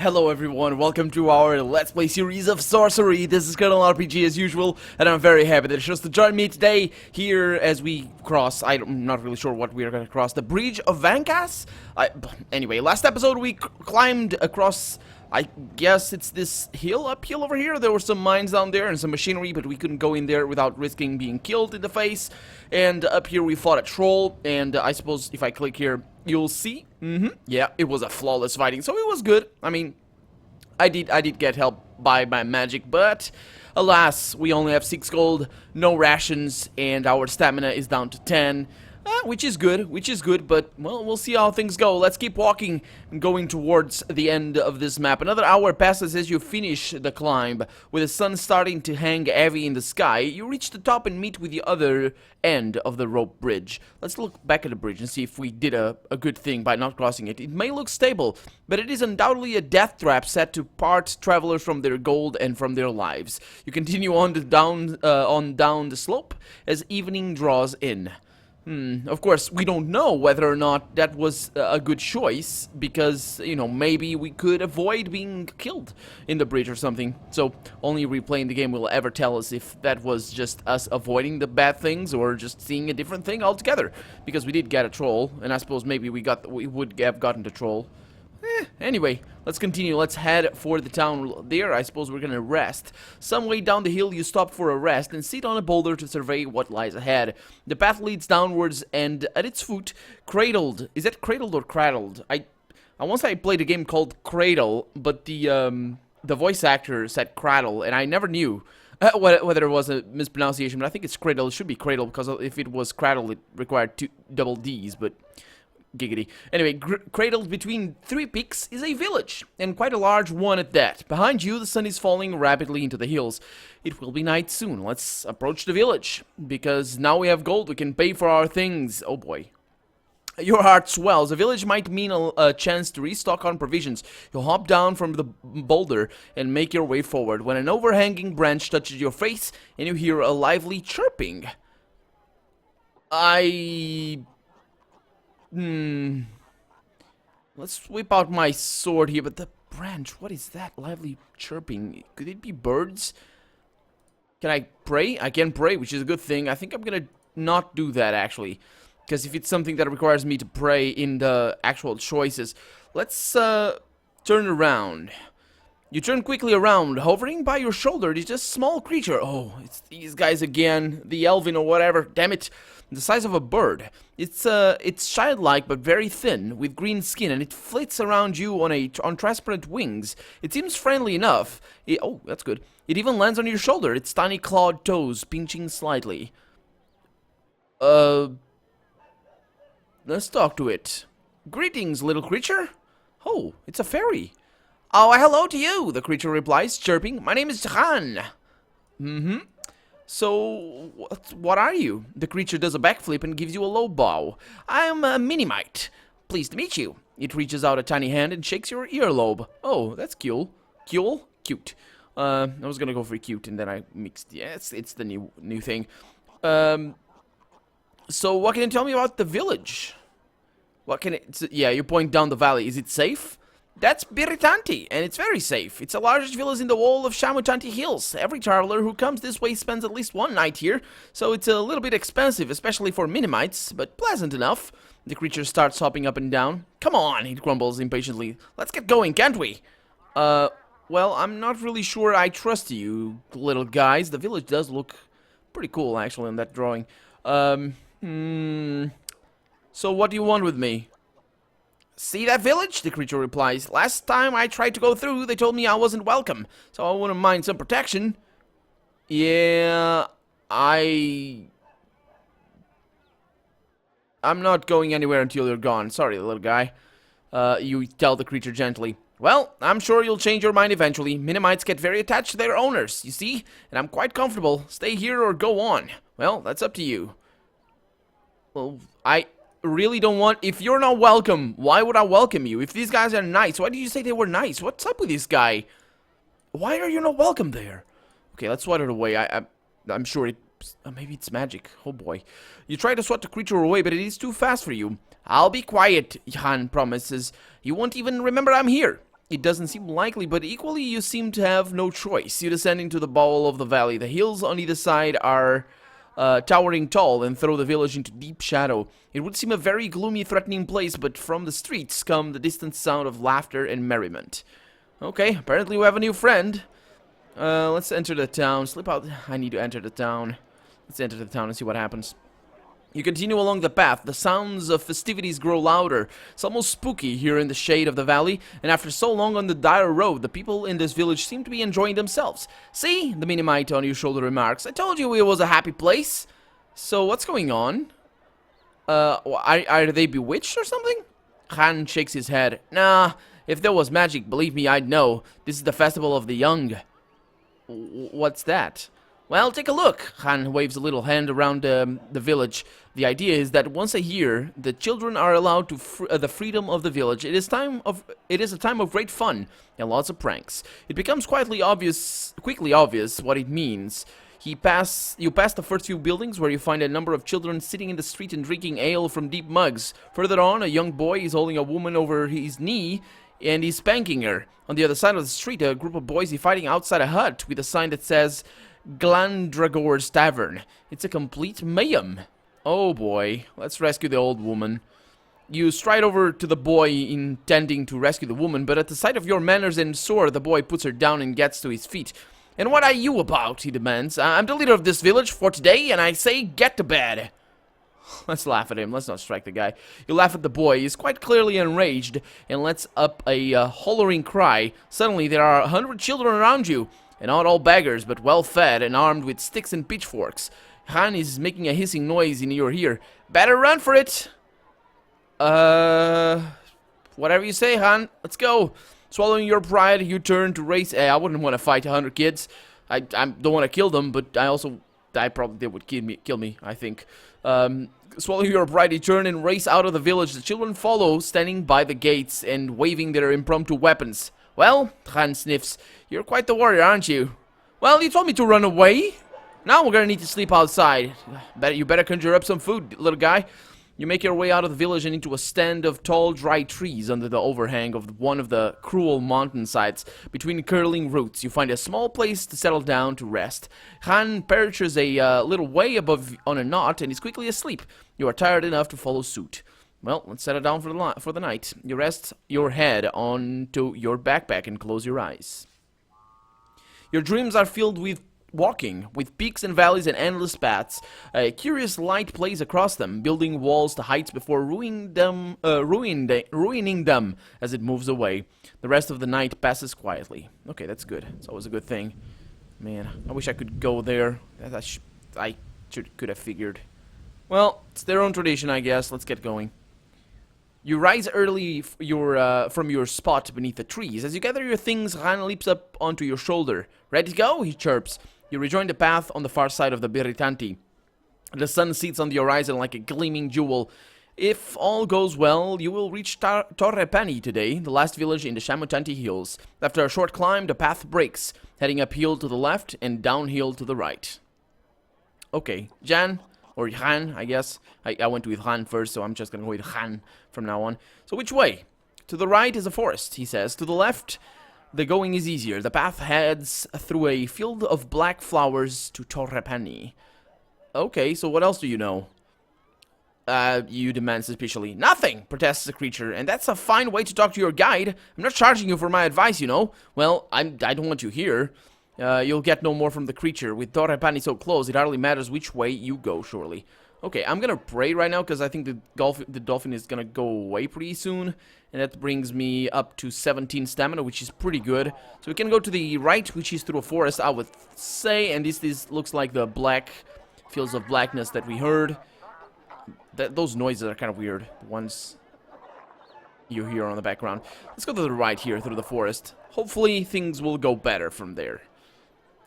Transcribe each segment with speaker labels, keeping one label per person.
Speaker 1: Hello everyone, welcome to our Let's Play series of Sorcery. This is Colonel RPG as usual, and I'm very happy that you chose to join me today here as we cross, I'm not really sure what we are going to cross, the Bridge of Vankas? Anyway, last episode we climbed across, I guess it's this uphill over here. There were some mines down there and some machinery, but we couldn't go in there without risking being killed in the face. And up here we fought a troll, and I suppose if I click here, you'll see. Yeah, it was a flawless fighting, so it was good. I mean, I did get help by my magic, but alas, we only have 6 gold, no rations, and our stamina is down to 10. Which is good, but, well, we'll see how things go. Let's keep walking and going towards the end of this map. Another hour passes as you finish the climb. With the sun starting to hang heavy in the sky, you reach the top and meet with the other end of the rope bridge. Let's look back at the bridge and see if we did a good thing by not crossing it. It may look stable, but it is undoubtedly a death trap set to part travelers from their gold and from their lives. You continue on down the slope as evening draws in. Of course, we don't know whether or not that was a good choice, because, you know, maybe we could avoid being killed in the bridge or something. So, only replaying the game will ever tell us if that was just us avoiding the bad things or just seeing a different thing altogether. Because we did get a troll, and I suppose maybe we would have gotten the troll. Anyway, let's continue. Let's head for the town there. I suppose we're gonna rest. Some way down the hill, you stop for a rest and sit on a boulder to survey what lies ahead. The path leads downwards, and at its foot, cradled. Is that cradled or cradled? I once I played a game called Cradle, but the voice actor said cradle, and I never knew whether it was a mispronunciation. But I think it's cradle. It should be cradle, because if it was cradle, it required 2 double D's. But giggity. Anyway, cradled between 3 peaks is a village, and quite a large one at that. Behind you, the sun is falling rapidly into the hills. It will be night soon. Let's approach the village, because now we have gold, we can pay for our things. Oh boy. Your heart swells. A village might mean a chance to restock on provisions. You hop down from the boulder and make your way forward, when an overhanging branch touches your face, and you hear a lively chirping. Let's whip out my sword here, but the branch, what is that lively chirping? Could it be birds? Can I pray? I can pray, which is a good thing. I think I'm gonna not do that, actually. Because if it's something that requires me to pray in the actual choices. Let's, turn around. You turn quickly around. Hovering by your shoulder is just a small creature. Oh, it's these guys again. The elven or whatever. Damn it. The size of a bird. It's childlike but very thin, with green skin, and it flits around you on transparent wings. It seems friendly enough. Oh, that's good. It even lands on your shoulder, its tiny clawed toes pinching slightly. Let's talk to it. Greetings, little creature. Oh, it's a fairy. Oh, hello to you, the creature replies, chirping. My name is Jahan. So, what are you? The creature does a backflip and gives you a low bow. I'm a Minimite. Pleased to meet you. It reaches out a tiny hand and shakes your earlobe. Oh, that's cute. Cute. I was gonna go for cute, and then I mixed. Yeah, it's the new thing. So what can you tell me about the village? Yeah, you point down the valley. Is it safe? That's Biritanti, and it's very safe. It's the largest village in the whole of Shamutanti Hills. Every traveler who comes this way spends at least 1 night here, so it's a little bit expensive, especially for Minimites, but pleasant enough. The creature starts hopping up and down. Come on, he grumbles impatiently. Let's get going, can't we? Well, I'm not really sure I trust you, little guys. The village does look pretty cool, actually, in that drawing. So what do you want with me? See that village? The creature replies. Last time I tried to go through, they told me I wasn't welcome, so I wouldn't mind some protection. Yeah, I'm not going anywhere until you're gone. Sorry, little guy. You tell the creature gently. Well, I'm sure you'll change your mind eventually. Minimites get very attached to their owners, you see? And I'm quite comfortable. Stay here or go on. Well, that's up to you. Well, I really don't want... If you're not welcome, why would I welcome you? If these guys are nice, why did you say they were nice? What's up with this guy? Why are you not welcome there? Okay, let's swat it away. I'm sure it... maybe it's magic. Oh boy. You try to swat the creature away, but it is too fast for you. I'll be quiet, Jan promises. You won't even remember I'm here. It doesn't seem likely, but equally you seem to have no choice. You descend into the bowl of the valley. The hills on either side are towering tall and throw the village into deep shadow. It would seem a very gloomy, threatening place, but from the streets come the distant sound of laughter and merriment. Okay, apparently we have a new friend. Let's enter the town. Slip out. I need to enter the town. Let's enter the town and see what happens. You continue along the path. The sounds of festivities grow louder. It's almost spooky here in the shade of the valley, and after so long on the dire road, the people in this village seem to be enjoying themselves. See? The Minimite on your shoulder remarks. I told you it was a happy place. So, what's going on? Are they bewitched or something? Han shakes his head. Nah, if there was magic, believe me, I'd know. This is the festival of the young. What's that? Well, take a look. Han waves a little hand around the village. The idea is that once a year, the children are allowed to the freedom of the village. It is a time of great fun and lots of pranks. It becomes quickly obvious what it means. You pass the first few buildings where you find a number of children sitting in the street and drinking ale from deep mugs. Further on, a young boy is holding a woman over his knee and he's spanking her. On the other side of the street, a group of boys is fighting outside a hut with a sign that says Glandragor's Tavern. It's a complete mayhem. Oh boy, let's rescue the old woman. You stride over to the boy intending to rescue the woman, but at the sight of your manners and sword, the boy puts her down and gets to his feet. And what are you about? He demands. I'm the leader of this village for today, and I say get to bed. Let's laugh at him. Let's not strike the guy. You laugh at the boy. He's quite clearly enraged and lets up a hollering cry. Suddenly, there are 100 children around you. And not all beggars, but well-fed and armed with sticks and pitchforks. Han is making a hissing noise in your ear. Better run for it! Whatever you say, Han. Let's go. Swallowing your pride, you turn to race. I wouldn't want to fight 100 kids. I don't want to kill them, but they would kill me, I think. Swallowing your pride, you turn and race out of the village. The children follow, standing by the gates and waving their impromptu weapons. Well, Han sniffs. You're quite the warrior, aren't you? Well, you told me to run away. Now we're gonna need to sleep outside. You better conjure up some food, little guy. You make your way out of the village and into a stand of tall, dry trees under the overhang of one of the cruel mountainsides. Between curling roots, you find a small place to settle down to rest. Han perches a little way above on a knot and is quickly asleep. You are tired enough to follow suit. Well, let's settle down for the night. You rest your head onto your backpack and close your eyes. Your dreams are filled with walking, with peaks and valleys and endless paths. A curious light plays across them, building walls to heights before ruining them as it moves away. The rest of the night passes quietly. Okay, that's good. It's always a good thing. Man, I wish I could go there. I could have figured. Well, it's their own tradition, I guess. Let's get going. You rise early from your spot beneath the trees. As you gather your things, Han leaps up onto your shoulder. Ready to go? He chirps. You rejoin the path on the far side of the Biritanti. The sun sits on the horizon like a gleaming jewel. If all goes well, you will reach Torrepani today, the last village in the Shamutanti Hills. After a short climb, the path breaks, heading uphill to the left and downhill to the right. Okay, Jan... Or Han, I guess. I went with Han first, so I'm just gonna go with Han from now on. So which way? To the right is a forest, he says. To the left, the going is easier. The path heads through a field of black flowers to Torrepani. Okay, so what else do you know? You demand suspiciously. Nothing, protests the creature, and that's a fine way to talk to your guide. I'm not charging you for my advice, you know. Well, I don't want you here. You'll get no more from the creature. With Torrepani so close, it hardly matters which way you go, surely. Okay, I'm gonna pray right now, because I think the dolphin is gonna go away pretty soon. And that brings me up to 17 stamina, which is pretty good. So we can go to the right, which is through a forest, I would say. And this looks like the black fields of blackness that we heard. Those noises are kind of weird, the ones you hear on the background. Let's go to the right here, through the forest. Hopefully things will go better from there.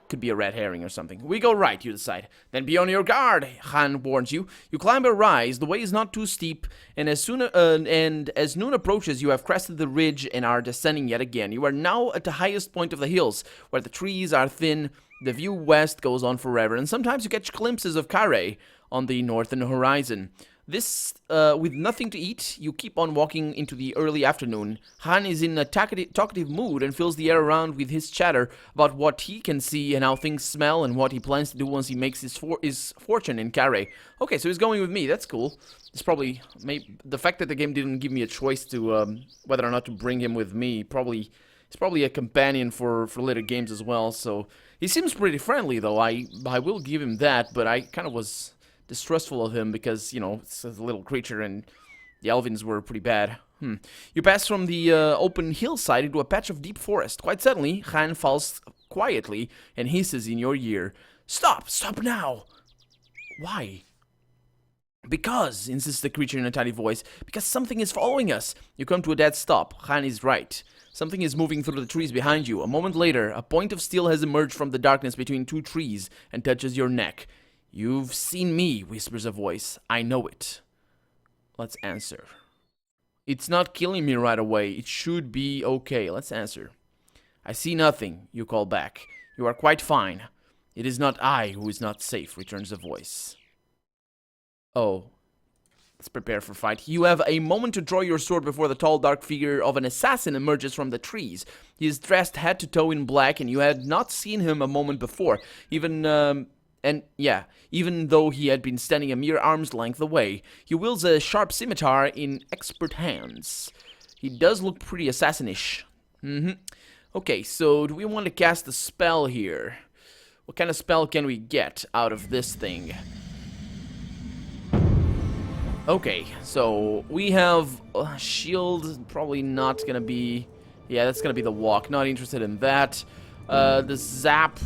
Speaker 1: Could be a red herring or something. We go right, you decide. Then be on your guard, Han warns you. You climb a rise, the way is not too steep, and as noon approaches, you have crested the ridge and are descending yet again. You are now at the highest point of the hills, where the trees are thin, the view west goes on forever, and sometimes you catch glimpses of Carre on the northern horizon. This, with nothing to eat, you keep on walking into the early afternoon. Han is in a talkative mood and fills the air around with his chatter about what he can see and how things smell and what he plans to do once he makes his fortune in Carre. Okay, so he's going with me. That's cool. It's probably the fact that the game didn't give me a choice to whether or not to bring him with me. He's probably a companion for later games as well. So he seems pretty friendly, though. I will give him that, but I kind of was distrustful of him because, you know, it's a little creature and the Elvins were pretty bad. You pass from the open hillside into a patch of deep forest. Quite suddenly, Han falls quietly and hisses in your ear. Stop! Stop now! Why? Because, insists the creature in a tiny voice, because something is following us. You come to a dead stop. Han is right. Something is moving through the trees behind you. A moment later, a point of steel has emerged from the darkness between two trees and touches your neck. You've seen me, whispers a voice. I know it. Let's answer. It's not killing me right away. It should be okay. Let's answer. I see nothing, you call back. You are quite fine. It is not I who is not safe, returns the voice. Oh. Let's prepare for fight. You have a moment to draw your sword before the tall, dark figure of an assassin emerges from the trees. He is dressed head to toe in black, and you had not seen him a moment before. Even though he had been standing a mere arm's length away, he wields a sharp scimitar in expert hands. He does look pretty assassinish. Okay, so do we want to cast a spell here? What kind of spell can we get out of this thing? Okay, so we have a shield, probably not gonna be... Yeah, that's gonna be the walk, not interested in that. The zap,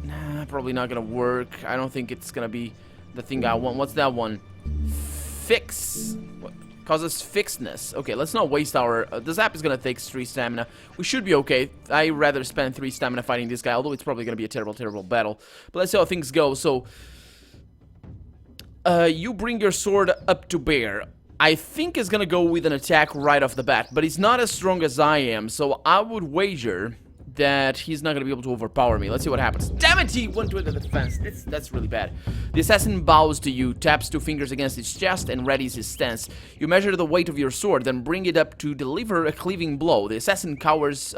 Speaker 1: nah, probably not gonna work. I don't think it's gonna be the thing I want. What's that one? Fix. What? Causes fixedness. Okay, let's not waste our... the zap is gonna take 3 stamina. We should be okay. I'd rather spend 3 stamina fighting this guy, although it's probably gonna be a terrible, terrible battle. But let's see how things go, so... you bring your sword up to bear. I think it's gonna go with an attack right off the bat, but he's not as strong as I am, so I would wager that he's not gonna be able to overpower me. Let's see what happens. Damn it, he went to the defense. That's really bad. The assassin bows to you, taps 2 fingers against his chest, and readies his stance. You measure the weight of your sword, then bring it up to deliver a cleaving blow. The assassin covers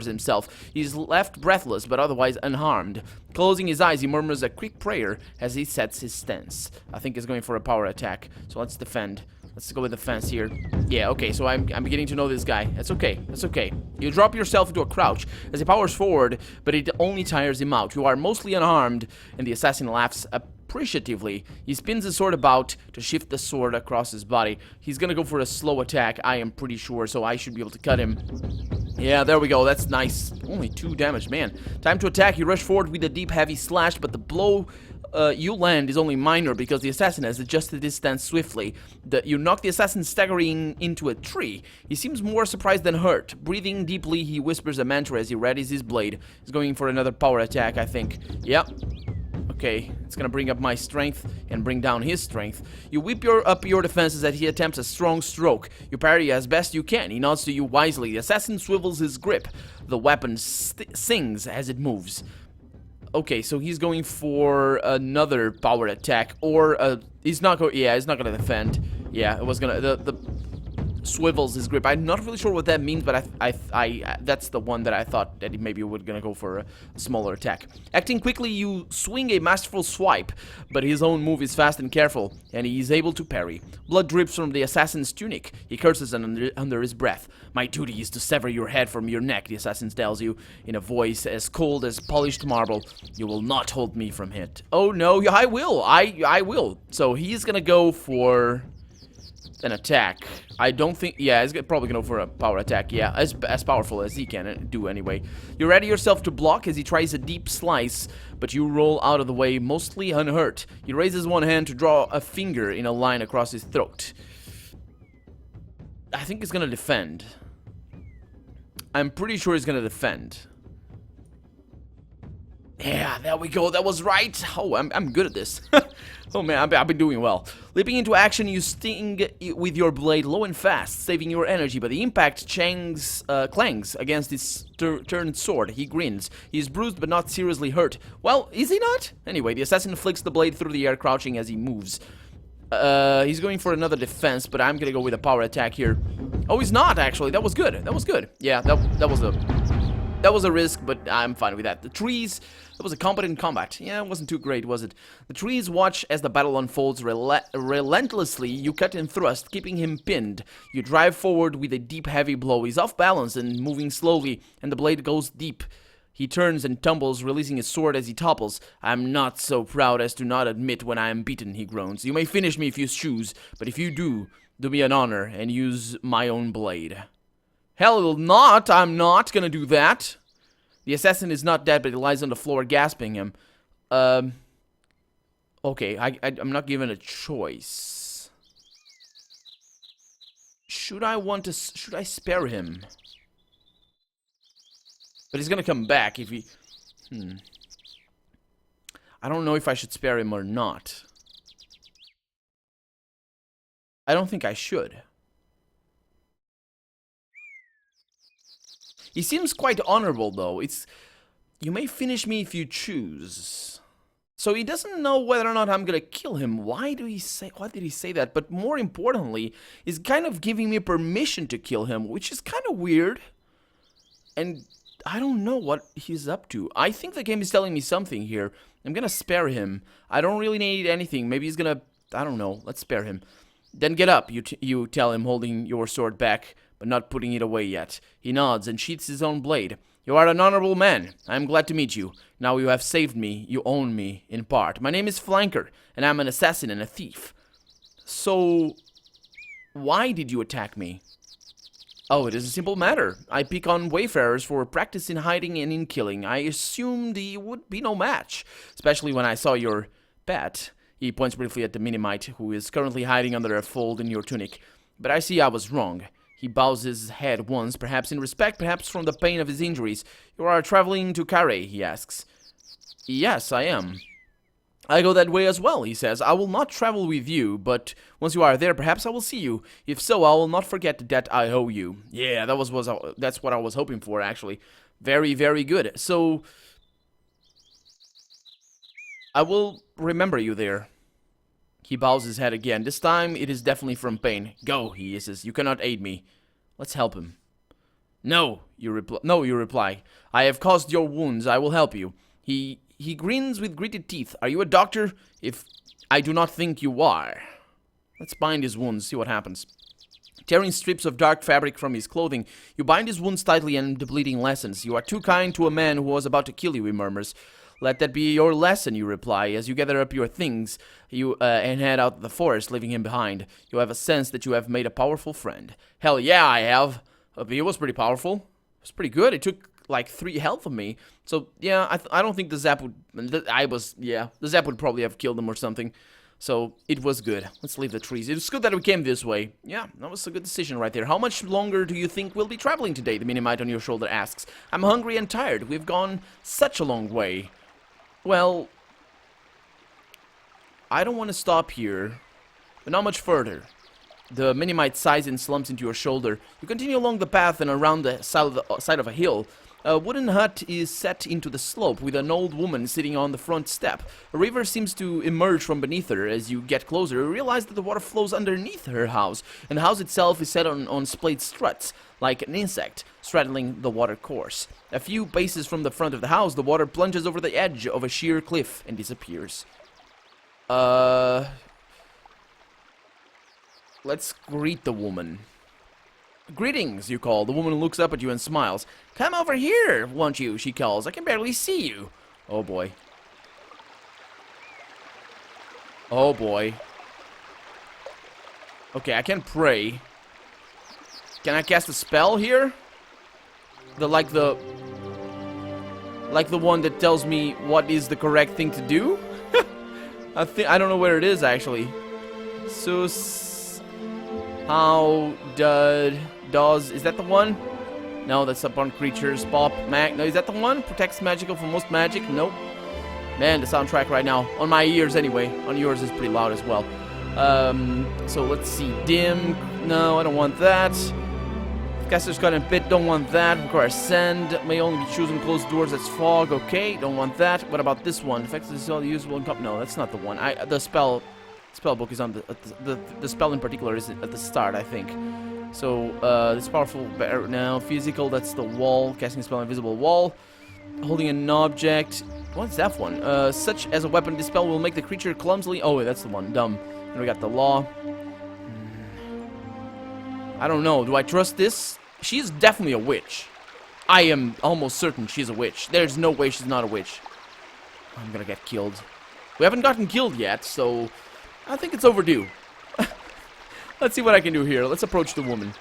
Speaker 1: himself. He's left breathless, but otherwise unharmed. Closing his eyes, he murmurs a quick prayer as he sets his stance. I think he's going for a power attack, so let's defend. Let's go with defense here. Yeah, okay, so I'm beginning to know this guy. That's okay, that's okay. You drop yourself into a crouch as he powers forward, but it only tires him out. You are mostly unharmed, and the assassin laughs appreciatively. He spins his sword about to shift the sword across his body. He's gonna go for a slow attack, I am pretty sure, so I should be able to cut him. Yeah, there we go, that's nice. Only 2 damage, man. Time to attack. You rush forward with a deep, heavy slash, but the blow you land is only minor because the assassin has adjusted his stance swiftly. You knock the assassin staggering into a tree. He seems more surprised than hurt. Breathing deeply, he whispers a mantra as he readies his blade. He's going for another power attack, I think. Yep. Okay, it's gonna bring up my strength and bring down his strength. You whip up your defenses as he attempts a strong stroke. You parry as best you can. He nods to you wisely. The assassin swivels his grip. The weapon sings as it moves. Okay, so he's going for another power attack, or he's not going. Yeah, he's not gonna defend. Yeah, it was gonna the swivels his grip. I'm not really sure what that means, but I that's the one that I thought that he maybe would gonna go for a smaller attack. Acting quickly, you swing a masterful swipe, but his own move is fast and careful, and he is able to parry. Blood drips from the assassin's tunic. He curses under his breath. My duty is to sever your head from your neck, the assassin tells you in a voice as cold as polished marble. You will not hold me from it. Oh no, I will. I will. So he's gonna go for an attack. I don't think... Yeah, he's probably gonna go for a power attack. Yeah, as powerful as he can do anyway. You ready yourself to block as he tries a deep slice, but you roll out of the way, mostly unhurt. He raises one hand to draw a finger in a line across his throat. I think he's gonna defend. I'm pretty sure he's gonna defend. Yeah, there we go. That was right. Oh, I'm good at this. Oh man, I've been doing well. Leaping into action, you sting with your blade low and fast, saving your energy, but the impact clangs against his turned sword. He grins. He is bruised but not seriously hurt. Well, is he not? Anyway, the assassin flicks the blade through the air, crouching as he moves. He's going for another defense, but I'm gonna go with a power attack here. Oh, he's not, actually. That was good. That was good. Yeah, that was a risk, but I'm fine with that. The trees, that was a competent combat. Yeah, it wasn't too great, was it? The trees watch as the battle unfolds relentlessly. You cut and thrust, keeping him pinned. You drive forward with a deep, heavy blow. He's off balance and moving slowly, and the blade goes deep. He turns and tumbles, releasing his sword as he topples. I'm not so proud as to not admit when I am beaten, he groans. You may finish me if you choose, but if you do me an honor and use my own blade. Hell not, I'm not gonna do that. The assassin is not dead, but he lies on the floor, gasping him. Okay, I'm not given a choice. Should I spare him? But he's gonna come back if he... I don't know if I should spare him or not. I don't think I should. He seems quite honorable, though. You may finish me if you choose. So he doesn't know whether or not I'm gonna kill him. Why did he say that? But more importantly, he's kind of giving me permission to kill him, which is kind of weird. And I don't know what he's up to. I think the game is telling me something here. I'm gonna spare him. I don't really need anything. Maybe he's gonna... I don't know. Let's spare him. Then get up, you tell him, holding your sword back, but not putting it away yet. He nods and sheaths his own blade. You are an honorable man. I am glad to meet you. Now you have saved me. You own me, in part. My name is Flanker, and I'm an assassin and a thief. So, why did you attack me? Oh, it is a simple matter. I pick on wayfarers for practice in hiding and in killing. I assumed he would be no match, especially when I saw your pet. He points briefly at the Minimite, who is currently hiding under a fold in your tunic. But I see I was wrong. He bows his head once, perhaps in respect, perhaps from the pain of his injuries. You are traveling to Carré, he asks. Yes, I am. I go that way as well, he says. I will not travel with you, but once you are there, perhaps I will see you. If so, I will not forget the debt I owe you. Yeah, that's what I was hoping for, actually. Very, very good. So, I will remember you there. He bows his head again. This time, it is definitely from pain. Go, he hisses. You cannot aid me. Let's help him. No, you reply. I have caused your wounds. I will help you. He grins with gritted teeth. Are you a doctor? If I do not think you are. Let's bind his wounds, see what happens. Tearing strips of dark fabric from his clothing, you bind his wounds tightly and the bleeding lessens. You are too kind to a man who was about to kill you, he murmurs. Let that be your lesson, you reply, as you gather up your things and head out the forest, leaving him behind. You have a sense that you have made a powerful friend. Hell yeah, I have. He was pretty powerful. It was pretty good. It took like 3 health from me. So, yeah, I don't think the zap would... the zap would probably have killed him or something. So, it was good. Let's leave the trees. It's good that we came this way. Yeah, that was a good decision right there. How much longer do you think we'll be traveling today? The Minimite on your shoulder asks. I'm hungry and tired. We've gone such a long way. Well, I don't want to stop here, but not much further. The Minimite sighs and slumps into your shoulder. You continue along the path and around the side of a hill. A wooden hut is set into the slope with an old woman sitting on the front step. A river seems to emerge from beneath her. As you get closer, you realize that the water flows underneath her house, and the house itself is set on splayed struts, like an insect, straddling the water course. A few paces from the front of the house, the water plunges over the edge of a sheer cliff and disappears. Let's greet the woman. Greetings, you call. The woman looks up at you and smiles. Come over here, won't you, she calls. I can barely see you. Oh, boy. Oh, boy. Okay, I can pray. Can I cast a spell here? Like the one that tells me what is the correct thing to do? I don't know where it is, actually. Sus... How does... Is that the one? No, that's upon creatures. Pop, mag... No, is that the one? Protects magical from most magic? Nope. Man, the soundtrack right now. On my ears, anyway. On yours is pretty loud as well. So let's see. Dim. No, I don't want that. Caster's Cut and Pit. Don't want that. Requires Send. May only be chosen closed doors. That's Fog. Okay, don't want that. What about this one? Effects is all usable in cup. No, that's not the one. The spell spell book is on the spell in particular is at the start, I think. So, this powerful bear now. Physical, that's the wall. Casting spell, invisible wall. Holding an object. What's that one? Such as a weapon, this spell will make the creature clumsily. Oh, wait, that's the one. Dumb. And we got the law. I don't know. Do I trust this? She's definitely a witch. I am almost certain she's a witch. There's no way she's not a witch. I'm gonna get killed. We haven't gotten killed yet, so I think it's overdue. Let's see what I can do here. Let's approach the woman.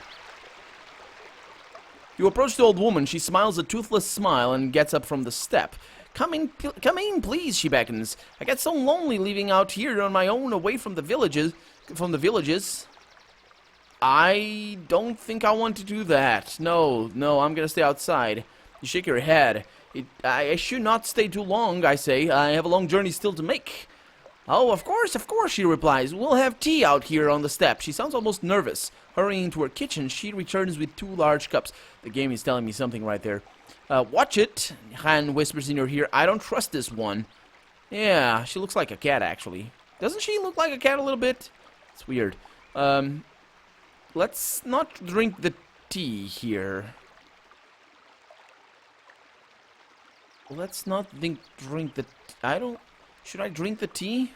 Speaker 1: You approach the old woman. She smiles a toothless smile and gets up from the step. Come in, please, she beckons. I get so lonely living out here on my own away from the villages. I don't think I want to do that. No, I'm gonna stay outside. You shake your head. I should not stay too long, I say. I have a long journey still to make. Oh, of course, she replies. We'll have tea out here on the step. She sounds almost nervous. Hurrying to her kitchen, she returns with 2 large cups. The game is telling me something right there. Watch it, Han whispers in your ear. I don't trust this one. Yeah, she looks like a cat, actually. Doesn't she look like a cat a little bit? It's weird. Let's not drink the tea here. Let's not drink the... Should I drink the tea?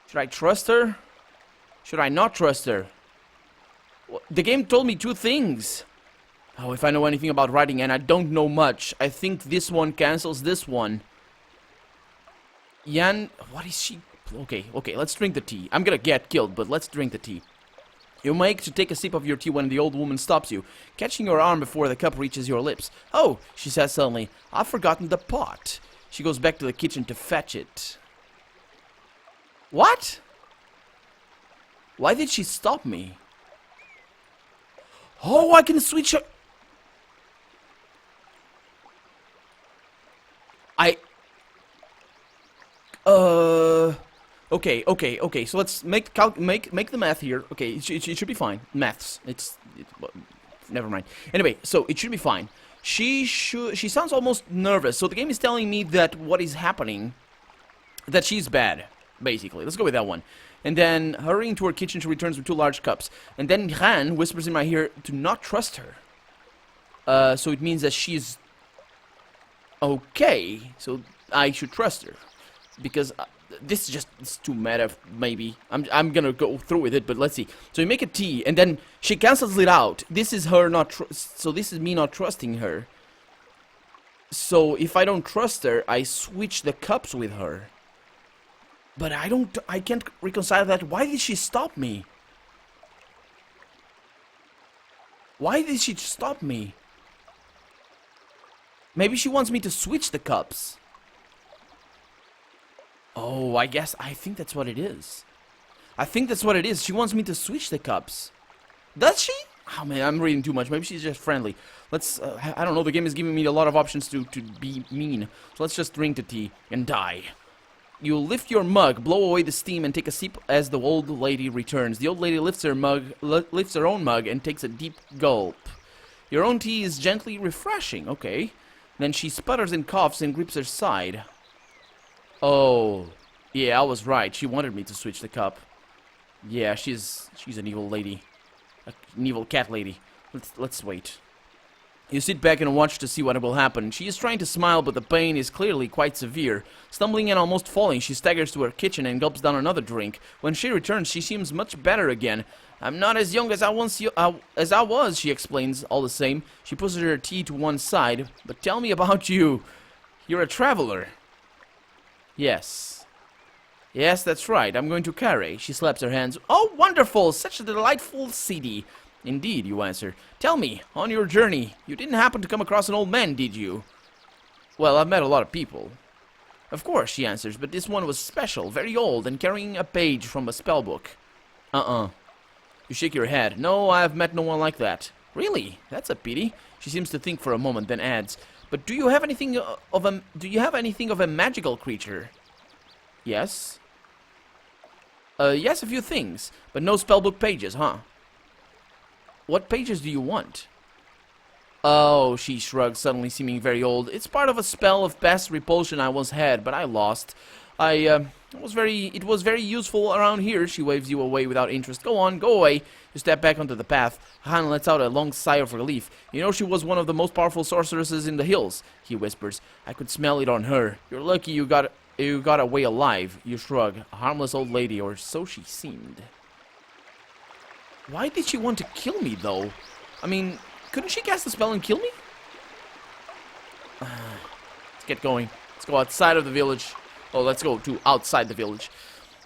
Speaker 1: Should I trust her? Should I not trust her? The game told me 2 things. Oh, if I know anything about writing, and I don't know much. I think this one cancels this one. Yan... What is she... Okay, let's drink the tea. I'm gonna get killed, but let's drink the tea. You make to take a sip of your tea when the old woman stops you, catching your arm before the cup reaches your lips. Oh, she says suddenly, I've forgotten the pot. She goes back to the kitchen to fetch it. What? Why did she stop me? Oh, I can switch her... Okay. So let's make the math here. Okay, it should be fine. Maths. Never mind. Anyway, so it should be fine. She sounds almost nervous. So the game is telling me that what is happening, that she's bad, basically. Let's go with that one. And then hurrying to her kitchen, she returns with 2 large cups. And then Han whispers in my ear to not trust her. So it means that she's okay. So I should trust her because. This is just, it's too meta, maybe. I'm gonna go through with it, but let's see. So you make a tea, and then she cancels it out. This is her not so this is me not trusting her. So if I don't trust her, I switch the cups with her. But I can't reconcile that. Why did she stop me? Why did she stop me? Maybe she wants me to switch the cups. Oh, I think that's what it is. She wants me to switch the cups. Does she? Oh man, I'm reading too much. Maybe she's just friendly. Let's, I don't know, the game is giving me a lot of options to be mean. So let's just drink the tea and die. You lift your mug, blow away the steam, and take a sip as the old lady returns. The old lady lifts her own mug, and takes a deep gulp. Your own tea is gently refreshing, okay. Then she sputters and coughs and grips her side. Oh, yeah, I was right. She wanted me to switch the cup. Yeah, she's an evil lady. An evil cat lady. Let's wait. You sit back and watch to see what will happen. She is trying to smile, but the pain is clearly quite severe. Stumbling and almost falling, she staggers to her kitchen and gulps down another drink. When she returns, she seems much better again. I'm not as young as I was, she explains, all the same. She pushes her tea to one side. But tell me about you. You're a traveler. Yes. Yes, that's right. I'm going to Carrie. She slaps her hands. Oh, wonderful! Such a delightful city. Indeed, you answer. Tell me, on your journey, you didn't happen to come across an old man, did you? Well, I've met a lot of people. Of course, she answers, but this one was special, very old, and carrying a page from a spellbook. You shake your head. No, I've met no one like that. Really? That's a pity. She seems to think for a moment, then adds, but do you have anything of a magical creature? Yes. Yes, a few things, but no spellbook pages, huh? What pages do you want? Oh, she shrugs, suddenly seeming very old. It's part of a spell of past repulsion I once had, but I lost. It was very useful around here. She waves you away without interest. Go on, go away. You step back onto the path. Han lets out a long sigh of relief. You know she was one of the most powerful sorceresses in the hills, he whispers. I could smell it on her. You're lucky you got away alive. You shrug. A harmless old lady, or so she seemed. Why did she want to kill me, though? I mean, couldn't she cast a spell and kill me? Let's get going. Let's go outside of the village. Oh, let's go to outside the village.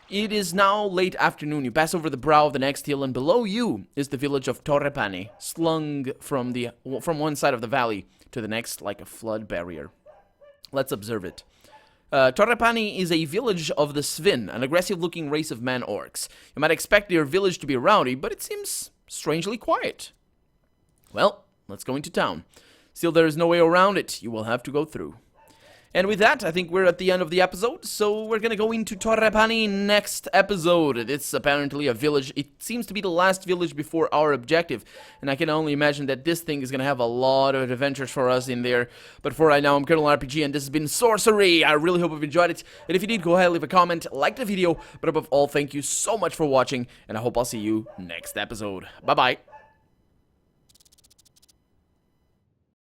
Speaker 1: It is now late afternoon. You pass over the brow of the next hill, and below you is the village of Torrepane, slung from one side of the valley to the next like a flood barrier. Let's observe it. Torrepane is a village of the Svin, an aggressive-looking race of man-orcs. You might expect your village to be rowdy, but it seems strangely quiet. Well, let's go into town. Still, there is no way around it. You will have to go through. And with that, I think we're at the end of the episode, so we're gonna go into Torrepane next episode. It's apparently a village. It seems to be the last village before our objective, and I can only imagine that this thing is gonna have a lot of adventures for us in there. But for right now, I'm Colonel RPG, and this has been Sorcery. I really hope you've enjoyed it, and if you did, go ahead and leave a comment, like the video, but above all, thank you so much for watching, and I hope I'll see you next episode. Bye-bye.